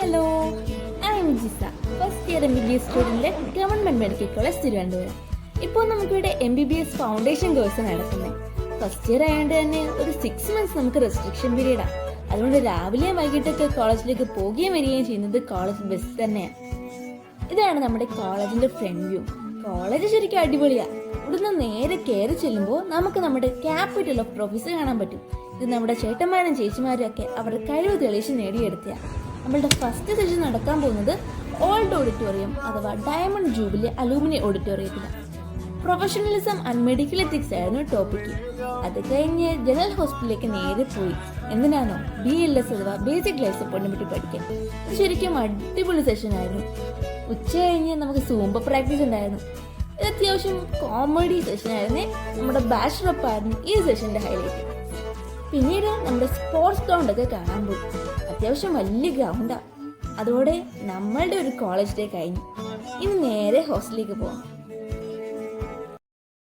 Hello, I M Jisa, first year MBBS student, government medical college Thiruvananthapuram. ഇപ്പോൾ നമുക്കിവിടെ MBBS foundation course നടക്കുന്നത്. First year ആയതുകൊണ്ട് തന്നെ ഒരു 6 months നമുക്ക് റെസ്ട്രിക്ഷൻ പീരീഡാണ്. അതുകൊണ്ട് രാവിലെയും വൈകിട്ടൊക്കെ കോളേജിലേക്ക് പോവുകയും വരികയും ചെയ്യുന്നത് കോളേജ് ബസ് തന്നെയാണ്. ഇതാണ് നമ്മുടെ കോളേജിൻ്റെ ഫ്രണ്ട് വ്യൂ. കോളേജ് ശരിക്കും അടിപൊളിയാണ്. ഇവിടുന്ന് നേരെ കയറി ചെല്ലുമ്പോൾ നമുക്ക് നമ്മുടെ ക്യാപിറ്റൽ ഓഫ് ട്രോഫീസ് കാണാൻ പറ്റും. ഇത് നമ്മുടെ ചേട്ടന്മാരും ചേച്ചിമാരും ഒക്കെ അവരുടെ കഴിവ് തെളിയിച്ച് നേടിയെടുത്തതാണ്. നമ്മളുടെ ഫസ്റ്റ് സെഷൻ നടക്കാൻ പോകുന്നത് ഓൾഡ് ഓഡിറ്റോറിയം അഥവാ ഡയമണ്ട് ജൂബിലി അലൂമിനി ഓഡിറ്റോറിയത്തിലാണ്. പ്രൊഫഷണലിസം ആൻഡ് മെഡിക്കൽ എത്തിക്സ് ആയിരുന്നു ടോപ്പിക്ക്. അത് കഴിഞ്ഞ് ജനറൽ ഹോസ്പിറ്റലിലേക്ക് നേരെ പോയി. എന്തിനാണോ BLS അഥവാ ബേസിക് ലൈഫ് സപ്പോർട്ടിനെ പറ്റി പഠിക്കാൻ. ഇത് ശരിക്കും അടിപൊളി സെഷൻ ആയിരുന്നു. ഉച്ച കഴിഞ്ഞ് നമുക്ക് സൂംബ പ്രാക്ടീസ് ഉണ്ടായിരുന്നു. ഇത് അത്യാവശ്യം കോമഡി സെഷൻ ആയിരുന്നേ. നമ്മുടെ ബാച്ച് ആയിരുന്നു ഈ സെഷന്റെ ഹൈലൈറ്റ്. പിന്നീട് നമ്മുടെ സ്പോർട്സ് ഗ്രൗണ്ട് ഒക്കെ കാണാൻ പോയി. അത്യാവശ്യം വലിയ ഗ്രൗണ്ടാണ്. അതോടെ നമ്മളുടെ ഒരു കോളേജ് ഡേ കഴിഞ്ഞു. ഇനി നേരെ ഹോസ്റ്റലിലേക്ക് പോവാം.